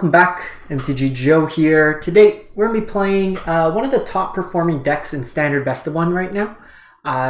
Welcome back, MTG Joe here. Today we're going to be playing one of the top performing decks in Standard Best of 1 right now.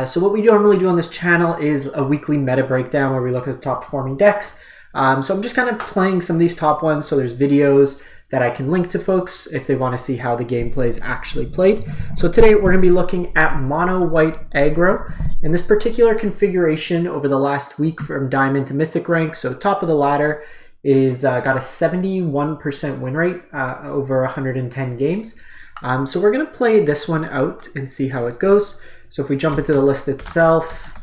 So what we normally do on this channel is a weekly meta breakdown where we look at the top performing decks. So I'm just kind of playing some of these top ones, so there's videos that I can link to folks if they want to see how the gameplay is actually played. So today we're going to be looking at mono white aggro. In this particular configuration over the last week from Diamond to Mythic rank, so top of the ladder, is got a 71% win rate over 110 games. So we're going to play this one out and see how it goes. So if we jump into the list itself,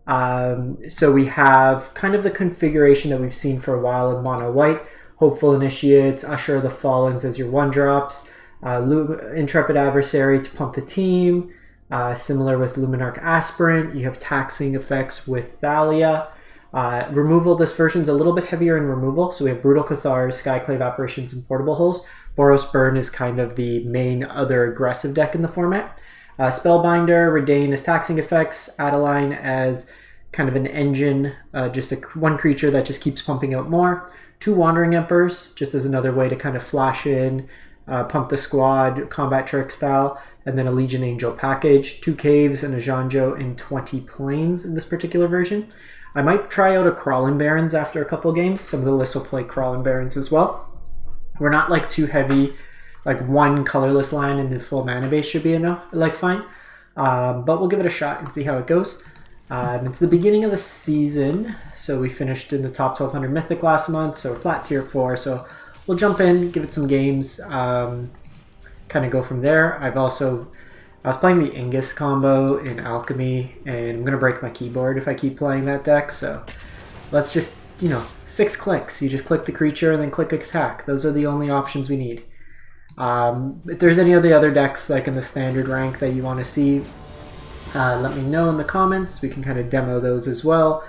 so we have kind of the configuration that we've seen for a while in mono white. Hopeful Initiates, Usher of the Fallens as your 1-drops, Intrepid Adversary to pump the team, similar with Luminarch Aspirant. You have taxing effects with Thalia. Removal, this version's a little bit heavier in removal, so we have Brutal Cathars, Skyclave Apparitions, and Portable Holes. Boros Burn is kind of the main other aggressive deck in the format. Spellbinder, Redain as taxing effects, Adeline as kind of an engine, just one creature that just keeps pumping out more. 2 Wandering Emperors, just as another way to kind of flash in, pump the squad, combat trick style, and then a Legion Angel package. 2 Caves and a Janjo and 20 Plains in this particular version. I might try out a Crawling Barrens after a couple games. Some of the lists will play Crawling Barrens as well. We're not like too heavy, like one colorless line and the full mana base should be enough, like fine. But we'll give it a shot and see how it goes. It's the beginning of the season, so we finished in the top 1200 Mythic last month, so we're plat tier 4, so we'll jump in, give it some games, kind of go from there. I was playing the Ingus combo in Alchemy, and I'm going to break my keyboard if I keep playing that deck, so let's just, 6 clicks. You just click the creature and then click attack. Those are the only options we need. If there's any of the other decks, like in the standard rank, that you want to see, let me know in the comments. We can kind of demo those as well.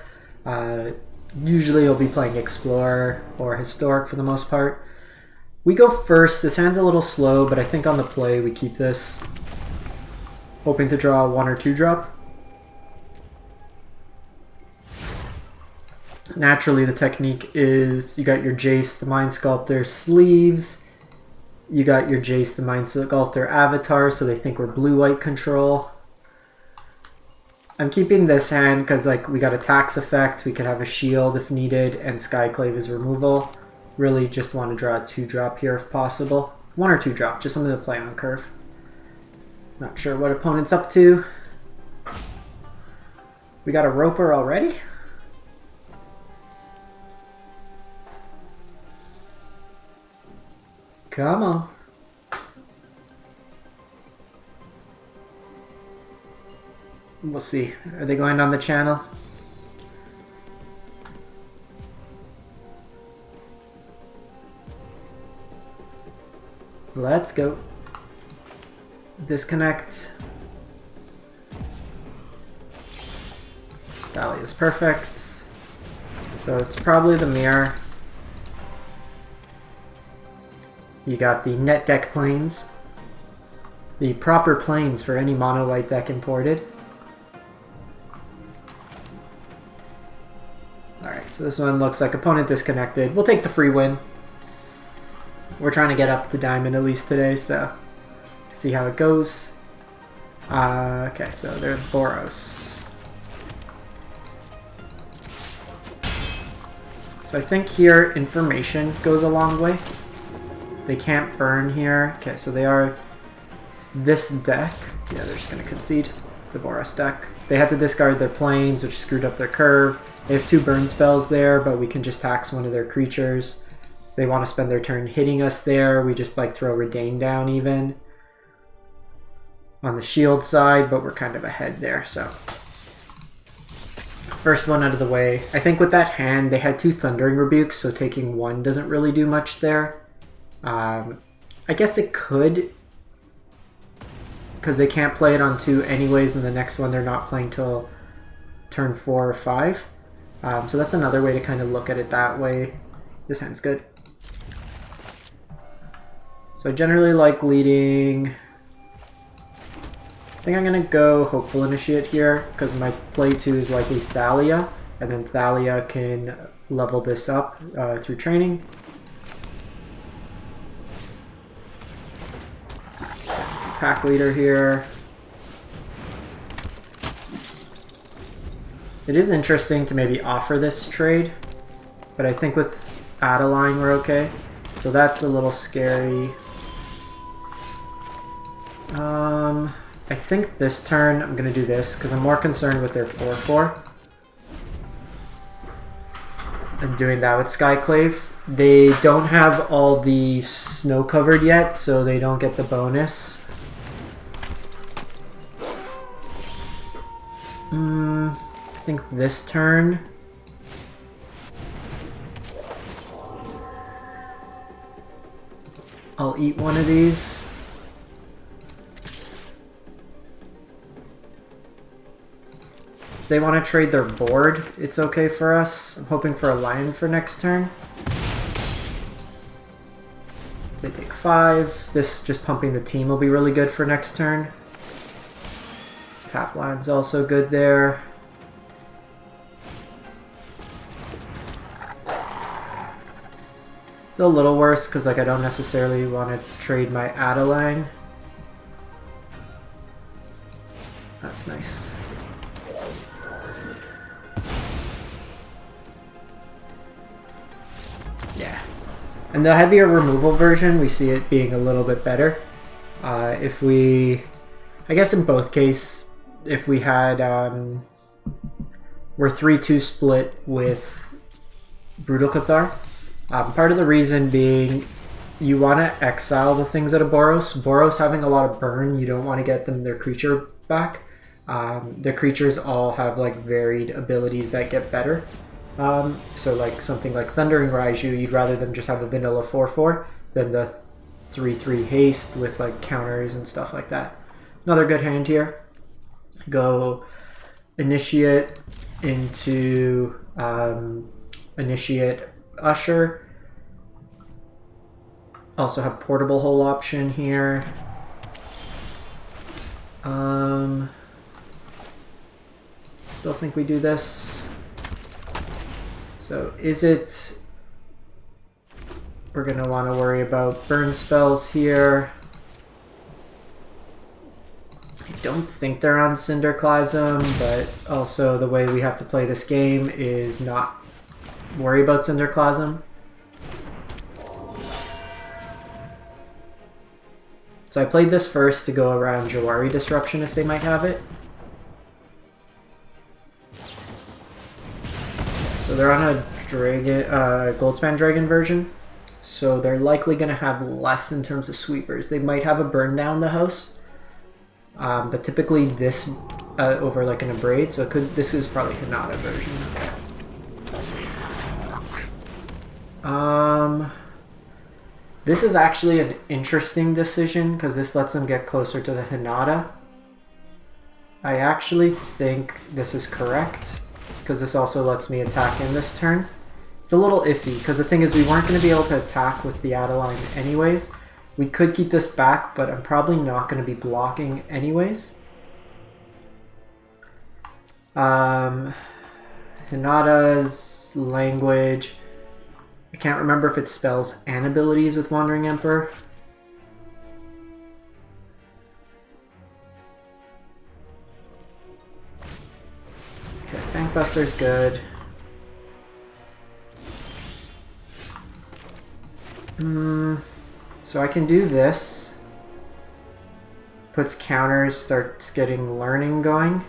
Usually I'll be playing Explorer or Historic for the most part. We go first. This hand's a little slow, but I think on the play we keep this. Hoping to draw a 1 or 2 drop. Naturally, the technique is you got your Jace, the Mind Sculptor sleeves. You got your Jace, the Mind Sculptor avatar, so they think we're blue-white control. I'm keeping this hand because we got a tax effect, we could have a shield if needed, and Skyclave is removal. Really just want to draw a 2-drop here if possible. 1 or 2 drop, just something to play on curve. Not sure what opponent's up to. We got a Roper already? Come on. We'll see. Are they going on the channel? Let's go. Disconnect. Thalia is perfect. So it's probably the mirror. You got the net deck planes. The proper planes for any mono white deck imported. Alright, so this one looks like opponent disconnected. We'll take the free win. We're trying to get up to Diamond at least today, so see how it goes. Okay, so there's Boros. So I think here information goes a long way. They can't burn here. Okay, so they are this deck. Yeah, they're just going to concede the Boros deck. They had to discard their planes, which screwed up their curve. They have 2 burn spells there, but we can just tax one of their creatures. If they want to spend their turn hitting us there, we just throw Redain down even on the shield side, but we're kind of ahead there, so first one out of the way. I think with that hand they had 2 Thundering Rebukes, so taking 1 doesn't really do much there. I guess it could, because they can't play it on 2 anyways, and the next one they're not playing till turn 4 or 5. So that's another way to kind of look at it that way. This hand's good. So I generally like leading. I think I'm going to go Hopeful Initiate here, because my play 2 is likely Thalia, and then Thalia can level this up through training. pack leader here. It is interesting to maybe offer this trade, but I think with Adeline we're okay. So that's a little scary. I think this turn I'm going to do this because I'm more concerned with their 4/4. And doing that with Skyclave. They don't have all the snow covered yet, so they don't get the bonus. I think this turn. I'll eat one of these. If they want to trade their board, it's okay for us. I'm hoping for a lion for next turn. They take 5. This just pumping the team will be really good for next turn. Tap line's also good there. It's a little worse because like I don't necessarily want to trade my Adeline. That's nice. Yeah. And the heavier removal version, we see it being a little bit better. If we, I guess in both cases, if we had, we're 3-2 split with Brutal Cathar. Part of the reason being you want to exile the things out of Boros. Boros having a lot of burn, you don't want to get them their creature back. The creatures all have like varied abilities that get better. So like something like Thundering Raiju, you'd rather them just have a vanilla 4/4 than the 3/3 haste with like counters and stuff like that. Another good hand here. Go Initiate into Initiate Usher. Also have Portable Hole option here. Still think we do this. So is it... We're going to want to worry about burn spells here. I don't think they're on Cinderclasm, but also the way we have to play this game is not worry about Cinderclasm. So I played this first to go around Jawari Disruption if they might have it. So they're on a dragon, Goldspan Dragon version, so they're likely going to have less in terms of sweepers. They might have a burn down the house, but typically this over like an Abrade, so it could. This is probably Hinata version. This is actually an interesting decision because this lets them get closer to the Hinata. I actually think this is correct, because this also lets me attack in this turn. It's a little iffy, because the thing is we weren't going to be able to attack with the Adeline anyways. We could keep this back, but I'm probably not going to be blocking anyways. Hinata's language. I can't remember if it spells and abilities with Wandering Emperor. Okay, Bankbuster's good. So I can do this. Puts counters, starts getting learning going.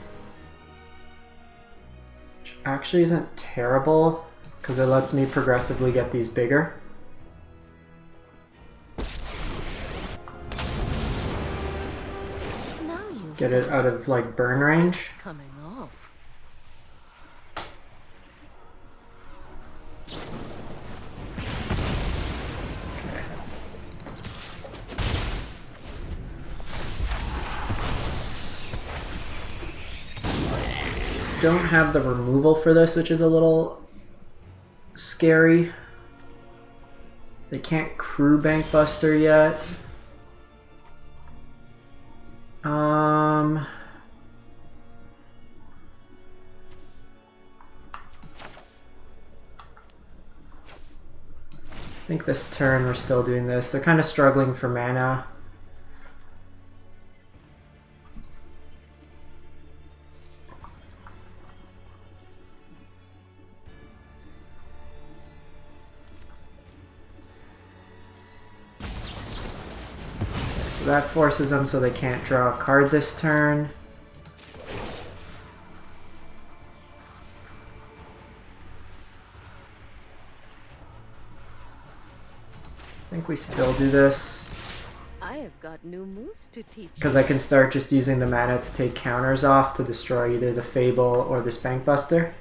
Which actually isn't terrible, because it lets me progressively get these bigger. Get it out of like burn range. Coming off. Okay. Don't have the removal for this, which is a little scary. They can't crew Bankbuster yet. I think this turn we're still doing this. They're kind of struggling for mana. So that forces them so they can't draw a card this turn. I think we still do this. I have got new moves to teach. Because I can start just using the mana to take counters off to destroy either the Fable or this Bank Buster.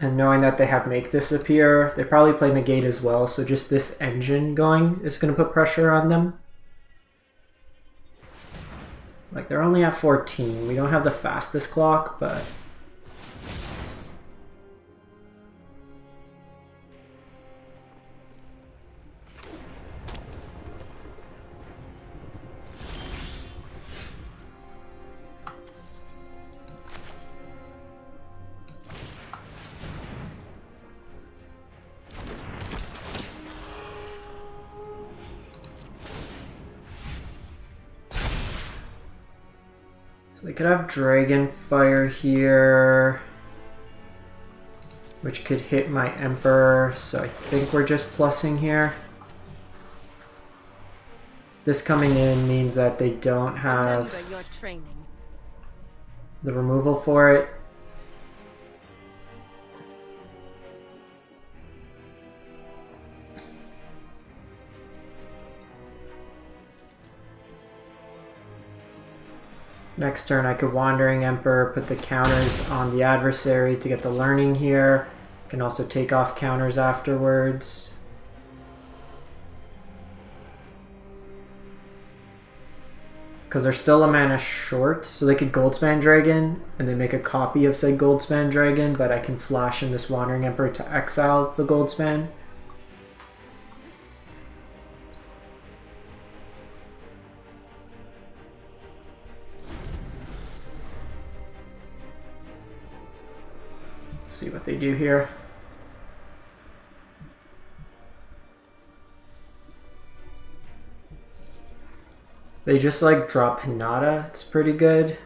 And knowing that they have Make This appear, they probably play Negate as well, so just this engine going is going to put pressure on them. Like, they're only at 14. We don't have the fastest clock, but... So they could have Dragonfire here, which could hit my Emperor, so I think we're just plussing here. This coming in means that they don't have the removal for it. Next turn I could Wandering Emperor, put the counters on the adversary to get the learning here. Can also take off counters afterwards. Because they're still a mana short, so they could Goldspan Dragon and they make a copy of, say, Goldspan Dragon, but I can flash in this Wandering Emperor to exile the Goldspan. See what they do here. They just like drop Hinata, it's pretty good.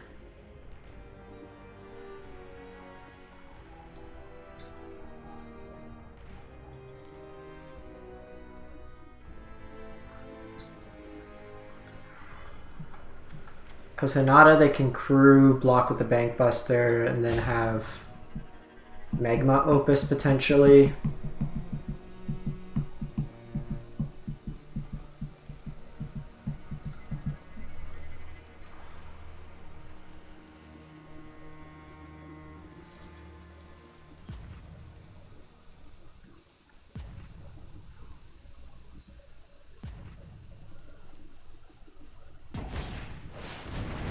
Because Hinata they can crew, block with the Bank Buster, and then have Magma Opus potentially.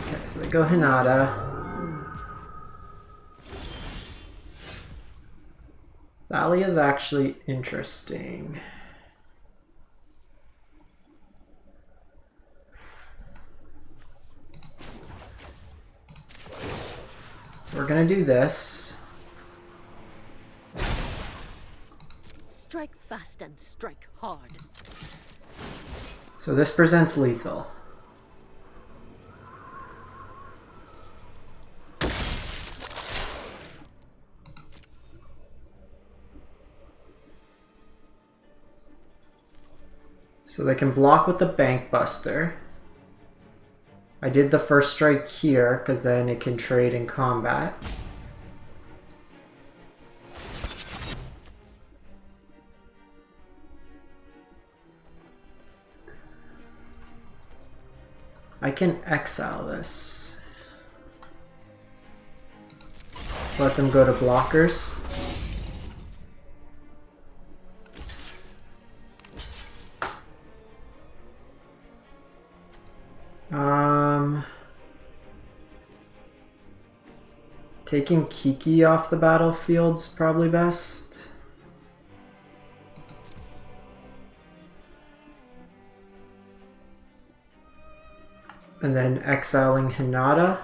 Okay, so they go Hinata. Thalia is actually interesting. So we're gonna do this. Strike fast and strike hard. So this presents lethal. So they can block with the Bank Buster. I did the first strike here because then it can trade in combat. I can exile this. Let them go to blockers. Taking Kiki off the battlefield's probably best. And then exiling Hinata.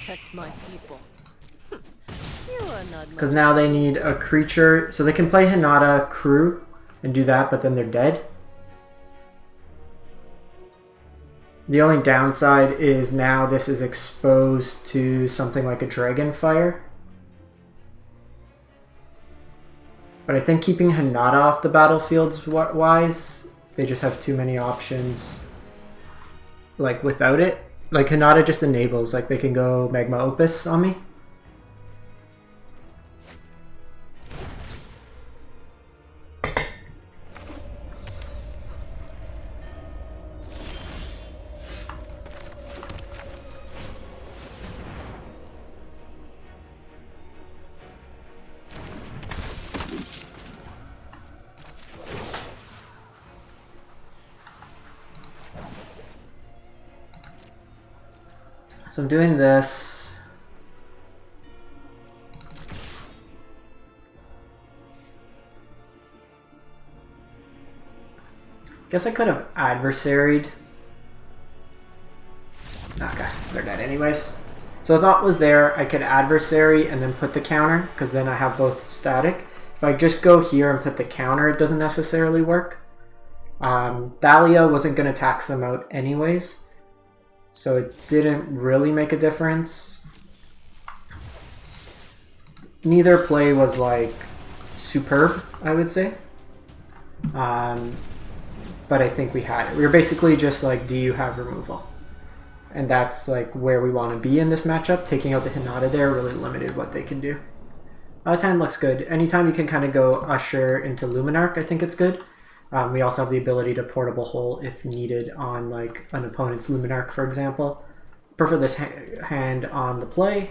protect my people. You are not Because now they need a creature, so they can play Hinata Crew and do that, but then they're dead. The only downside is now this is exposed to something like a Dragonfire. But I think keeping Hinata off the battlefields wise, they just have too many options. Like without it, like Hinata just enables, like they can go Magma Opus on me. So I'm doing this. Guess I could have adversaried. Okay, they're dead anyways. So the thought was there, I could adversary and then put the counter, because then I have both static. If I just go here and put the counter, it doesn't necessarily work. Thalia wasn't going to tax them out anyways, so it didn't really make a difference. Neither play was like superb, I would say. But I think we had it. We were basically just like, do you have removal? And that's like where we want to be in this matchup. Taking out the Hinata there really limited what they can do. This hand looks good. Anytime you can kind of go Usher into Luminarch, I think it's good. We also have the ability to Portable Hole if needed on like an opponent's Luminarch, for example. Prefer this hand on the play,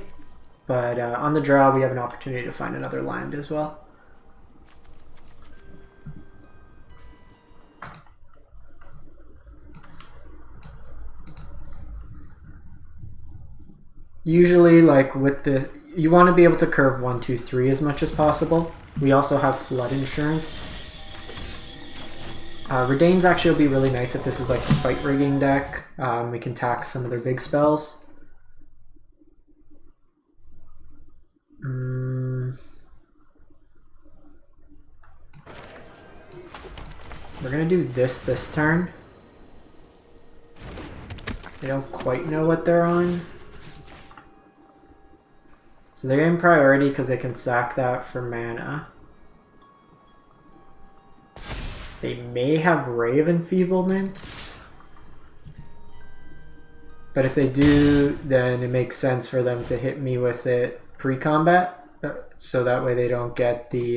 but on the draw we have an opportunity to find another land as well. Usually, like with the, you want to be able to curve 1, 2, 3 as much as possible. We also have Flood Insurance. Redain's actually will be really nice if this is like a fight rigging deck. We can tax some of their big spells. We're gonna do this turn. They don't quite know what they're on. So they're getting priority because they can sack that for mana. They may have Ray of Enfeeblement. But if they do, then it makes sense for them to hit me with it pre-combat. So that way they don't get the...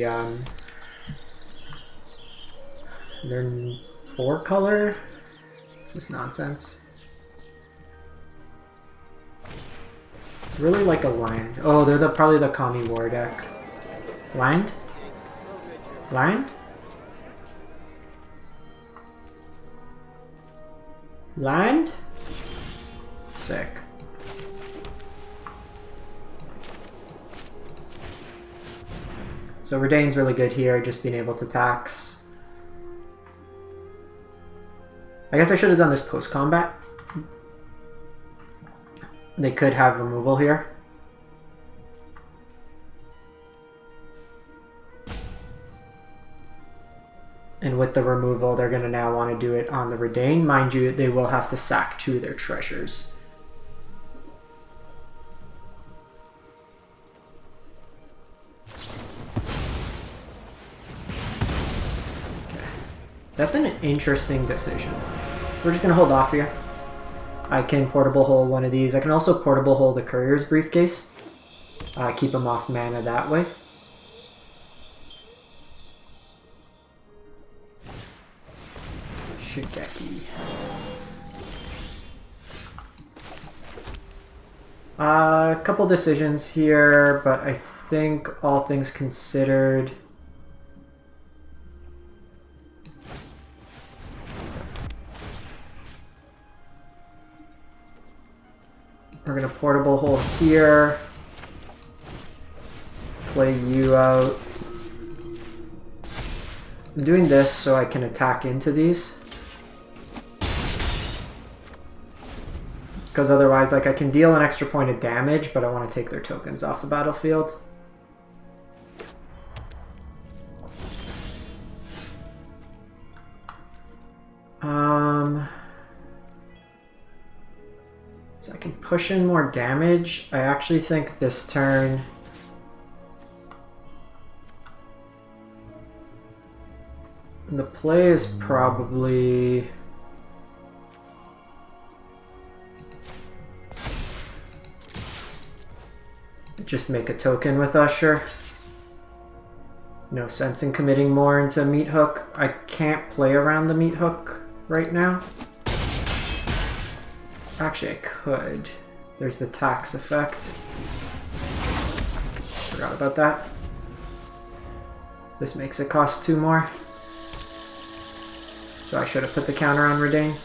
their 4 color? This is nonsense. Really like a land. Oh, they're probably the Kami War deck. Land? Land? Land? Sick. So Redain's really good here, just being able to tax. I guess I should have done this post-combat. They could have removal here. And with the removal, they're going to now want to do it on the Redain. Mind you, they will have to sack 2 of their treasures. Okay. That's an interesting decision. So we're just going to hold off here. I can Portable Hole one of these. I can also Portable Hole the Courier's Briefcase. Keep them off mana that way. Shigeki. A couple decisions here, but I think all things considered... We're going to Portable Hole here. Play you out. I'm doing this so I can attack into these. Because otherwise, like, I can deal an extra point of damage, but I want to take their tokens off the battlefield. So I can push in more damage. I actually think this turn... the play is probably... just make a token with Usher. No sense in committing more into Meat Hook. I can't play around the Meat Hook right now. Actually, I could. There's the tax effect. Forgot about that. This makes it cost 2 more. So I should have put the counter on Redain.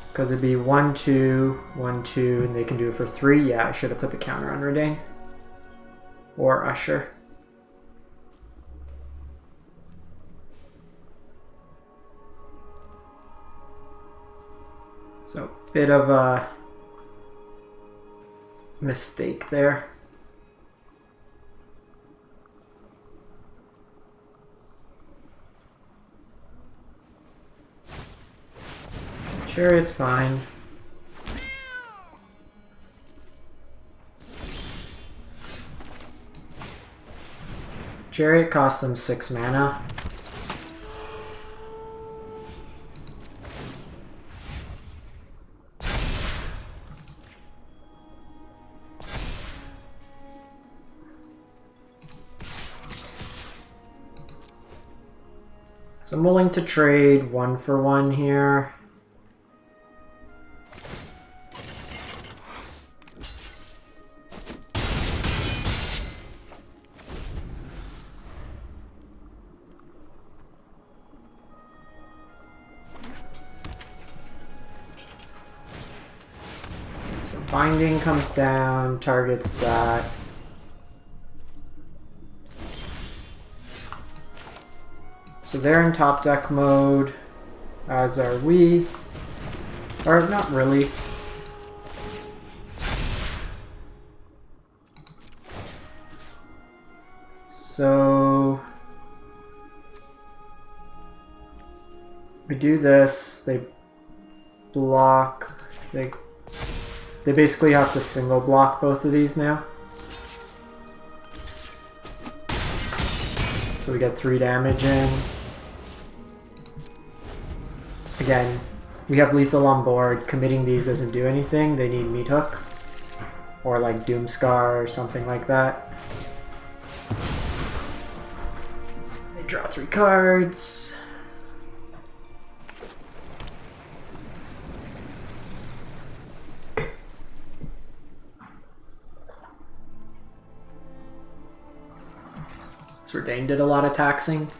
Because it'd be 1, 2, 1, 2, and they can do it for 3. Yeah, I should have put the counter on Redain. Or Usher. So, bit of a mistake there. Chariot's fine. Chariot costs them 6 mana. So I'm willing to trade 1 for 1 here. So binding comes down, targets that. So they're in top deck mode, as are we. Or not really. So we do this, they block, they basically have to single block both of these now. So we get 3 damage in. Again, we have lethal on board. Committing these doesn't do anything. They need Meat Hook. Or like Doomscar or something like that. They draw 3 cards. So Redain did a lot of taxing.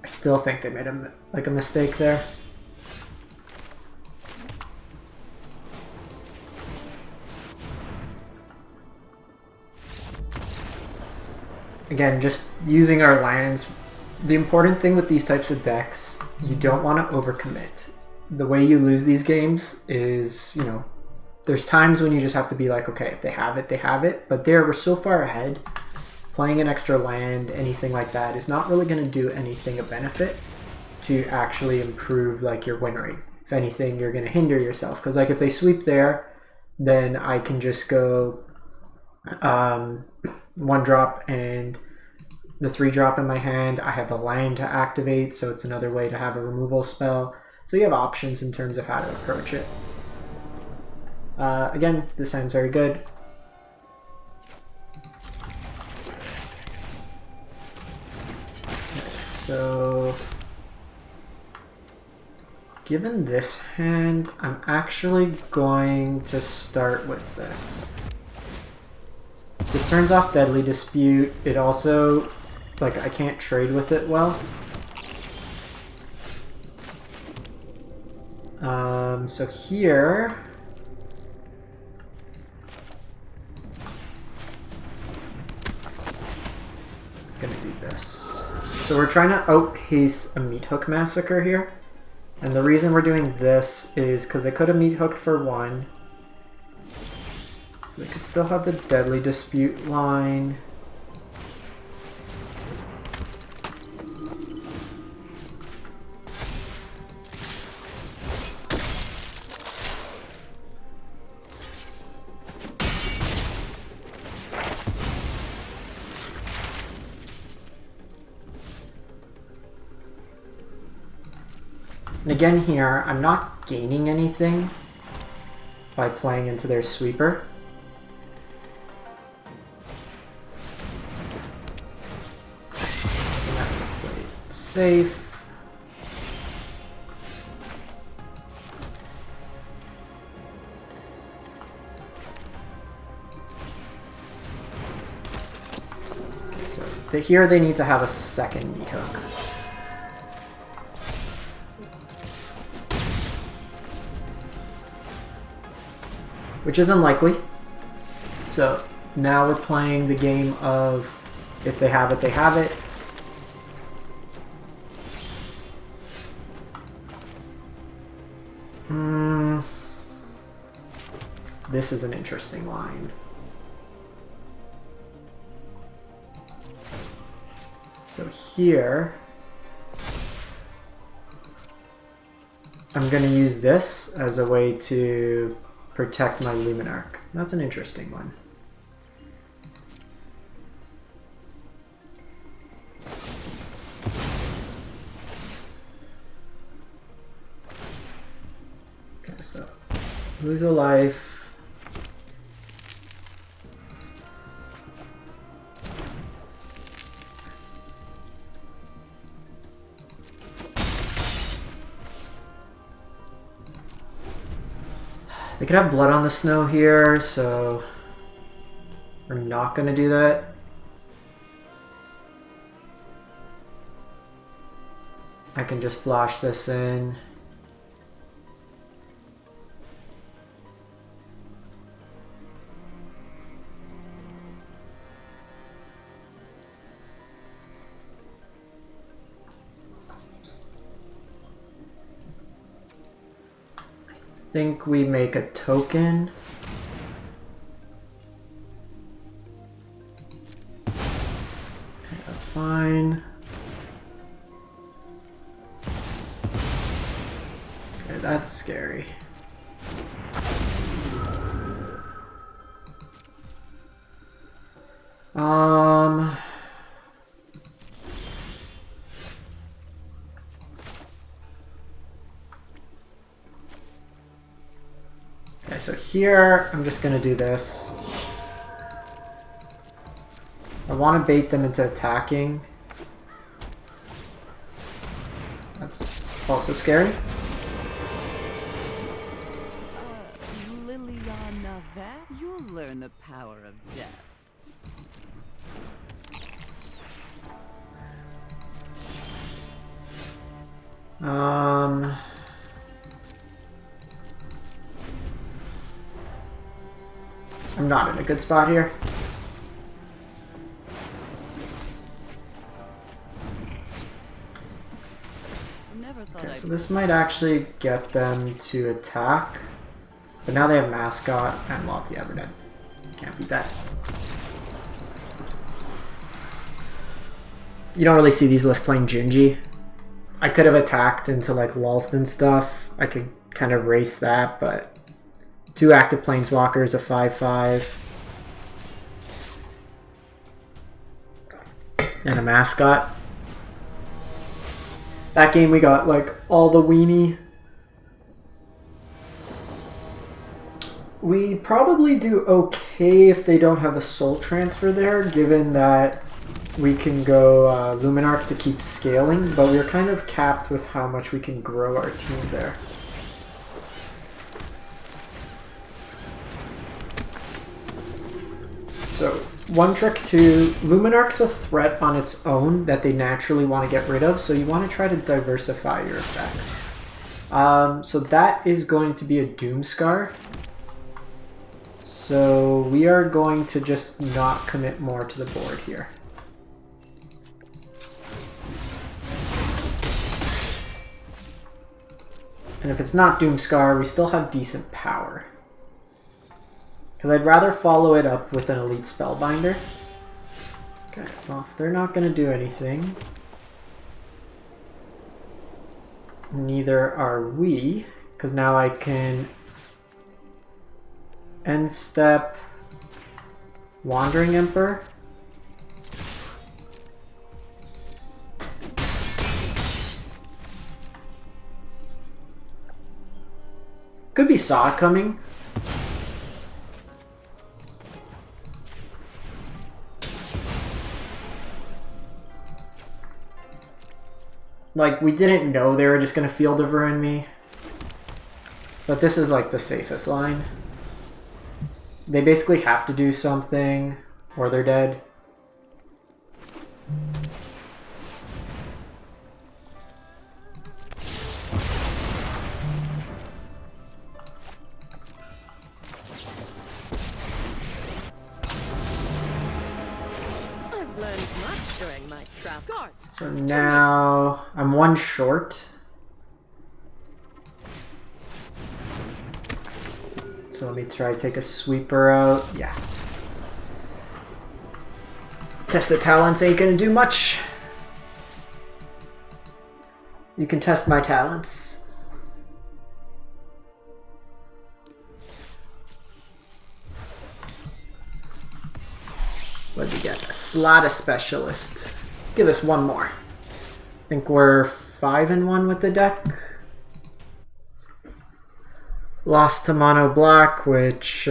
I still think they made a mistake there. Again, just using our lands. The important thing with these types of decks, you don't want to overcommit. The way you lose these games is, you know, there's times when you just have to be like, okay, if they have it, they have it. But there, we're so far ahead. Playing an extra land, anything like that, is not really going to do anything of benefit to actually improve like your win rate. If anything, you're going to hinder yourself. Because like if they sweep there, then I can just go 1 drop and the 3 drop in my hand. I have the land to activate, so it's another way to have a removal spell. So you have options in terms of how to approach it. Again, this sounds very good. So, given this hand, I'm actually going to start with this. This turns off Deadly Dispute. It also, like, I can't trade with it well. So here, I'm gonna do this. So we're trying to outpace a meat hook massacre here. And the reason we're doing this is because they could have meat hooked for 1. So they could still have the Deadly Dispute line. And again here, I'm not gaining anything by playing into their sweeper. So now let's play it safe. Okay, so here they need to have a second meat hook. Which is unlikely. So now we're playing the game of if they have it, they have it. This is an interesting line. So here, I'm going to use this as a way to protect my Luminarch. That's an interesting one. Okay, so lose a life. They could have blood on the snow here, so we're not going to do that. I can just flash this in. I think we make a token. Okay, that's fine. Okay, that's scary. Okay, so here I'm just gonna do this. I want to bait them into attacking. That's also scary. Liliana Vat, you'll learn the power of death. I'm not in a good spot here. Okay, so this might actually get them to attack. But now they have Mascot and Loth the Everdead. Can't beat that. You don't really see these lists playing Gingy. I could have attacked into like Loth and stuff. I could kind of race that, but 2 active Planeswalkers, a 5/5, and a Mascot. That game we got like all the weenie. We probably do okay if they don't have the Soul Transfer there, given that we can go Luminarch to keep scaling, but we're kind of capped with how much we can grow our team there. So, one trick to Luminarch's a threat on its own that they naturally want to get rid of, so you want to try to diversify your effects. So that is going to be a Doomscar. So we are going to just not commit more to the board here. And if it's not Doomscar, we still have decent power. Because I'd rather follow it up with an Elite Spellbinder. Okay, well, if they're not going to do anything, neither are we. Because now I can end step Wandering Emperor. Could be Saw coming. Like, we didn't know they were just going to Field of Ruin me. But this is like the safest line. They basically have to do something or they're dead. I've learned much during my travel. Guards. So now I'm one short. So let me try to take a sweeper out. Yeah. Test the talents ain't gonna do much. You can test my talents. What'd you get? A Slaughter Specialist. Give us one more. I think we're 5-1 with the deck. Lost to mono black, which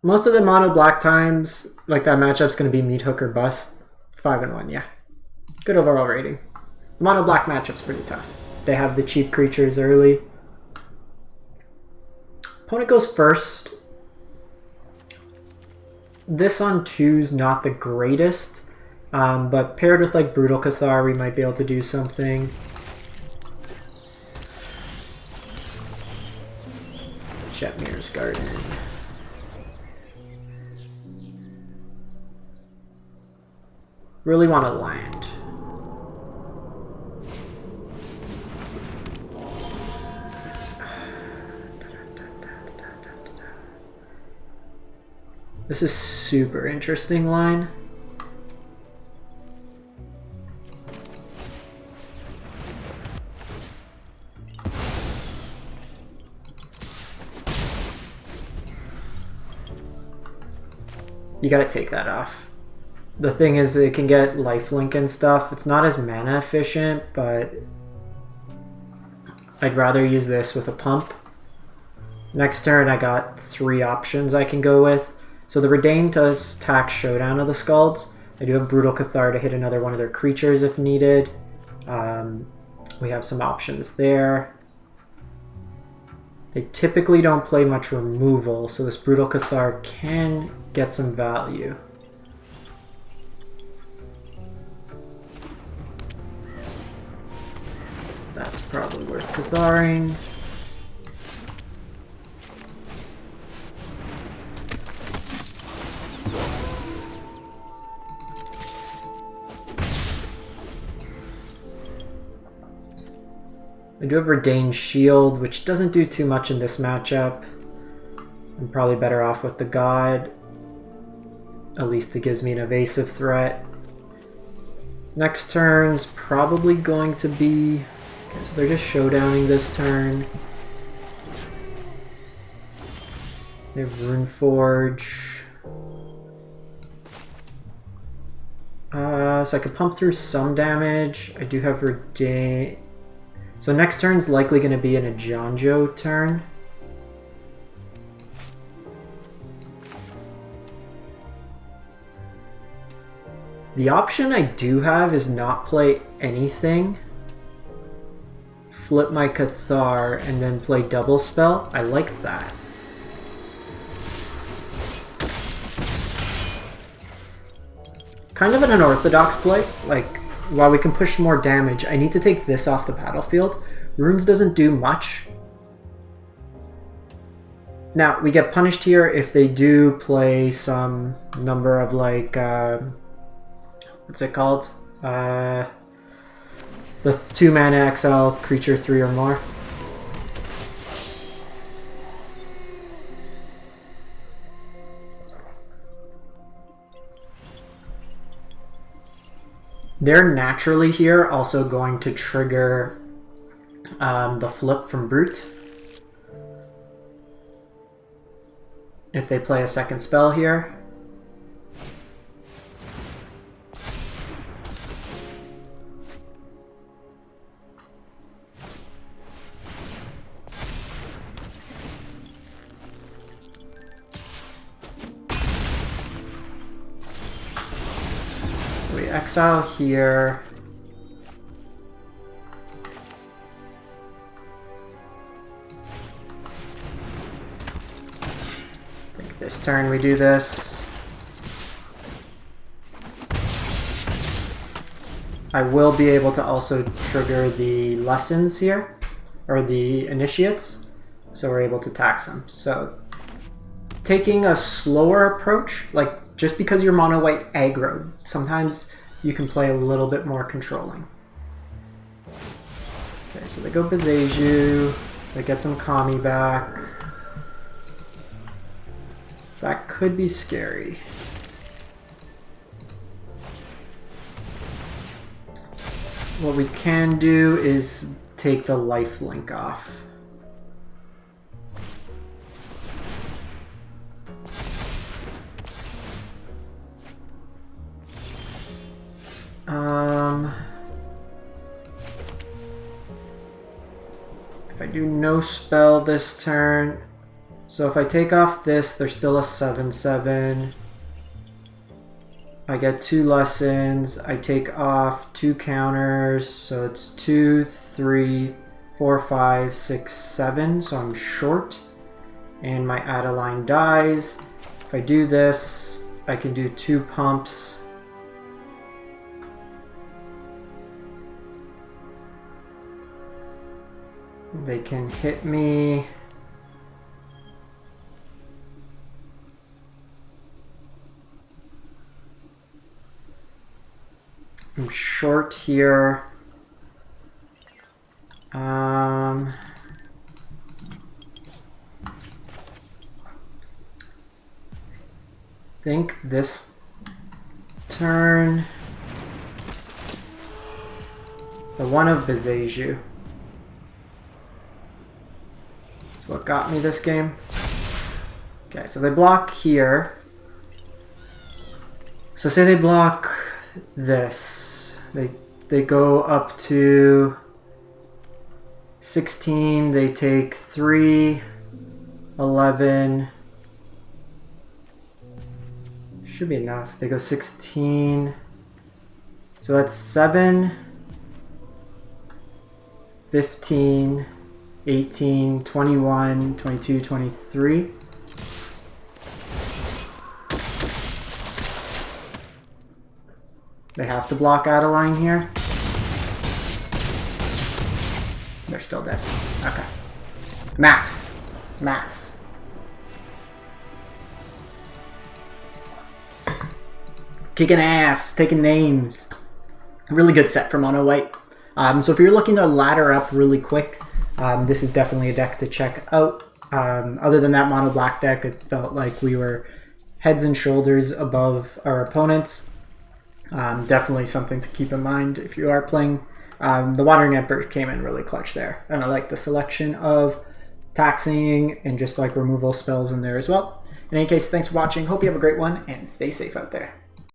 most of the mono black times, like that matchup's going to be meat hook or bust. 5-1, yeah. Good overall rating. The mono black matchup's pretty tough. They have the cheap creatures early. Opponent goes first. This on 2's not the greatest, but paired with like Brutal Cathar, we might be able to do something. Chetmir's Garden. Really want to land. This is super interesting line. You gotta take that off. The thing is, it can get lifelink and stuff. It's not as mana efficient, but I'd rather use this with a pump. Next turn, I got 3 options I can go with. So the Redain does tax Showdown of the Scalds. I do have Brutal Cathar to hit another one of their creatures if needed. We have some options there. They typically don't play much removal, so this Brutal Cathar can get some value. That's probably worth Catharing. I do have Redain's Shield, which doesn't do too much in this matchup. I'm probably better off with the God. At least it gives me an evasive threat. Next turn's probably going to be... Okay, so they're just showdowning this turn. They have Runeforge. So I could pump through some damage. I do have Redain. So next turn's likely going to be an Ajanjo turn. The option I do have is not play anything, flip my Cathar, and then play double spell. I like that. Kind of an unorthodox play. Like, while we can push more damage, I need to take this off the battlefield. Runes doesn't do much. Now, we get punished here if they do play some number of like... what's it called? The 2-mana XL creature 3 or more. They're naturally here also going to trigger the flip from Brute. If they play a second spell here. We exile here. I think this turn we do this. I will be able to also trigger the lessons here, or the initiates, so we're able to tax them. So taking a slower approach, like just because you're mono white aggro, sometimes you can play a little bit more controlling. Okay, so they go Bezeju, they get some Kami back. That could be scary. What we can do is take the life link off. If I do no spell this turn, so if I take off this, there's still a 7/7. I get 2 lessons. I take off 2 counters, so it's 2, 3, 4, 5, 6, 7. So I'm short, and my Adeline dies. If I do this, I can do 2 pumps. They can hit me. I'm short here. I think this turn, the one of Bezeju. That's what got me this game. Okay, so they block here. So say they block this. They go up to 16. They take 3, 11. Should be enough. They go 16. So that's 7, 15, 18, 21, 22, 23. They have to block Adeline here. They're still dead. Okay. Maths. Maths. Kicking ass, taking names. Really good set for mono white. So if you're looking to ladder up really quick, this is definitely a deck to check out. Other than that mono black deck, it felt like we were heads and shoulders above our opponents. Definitely something to keep in mind if you are playing. The Watering Emperor came in really clutch there, and I like the selection of taxing and just like removal spells in there as well. In any case, thanks for watching. Hope you have a great one, and stay safe out there.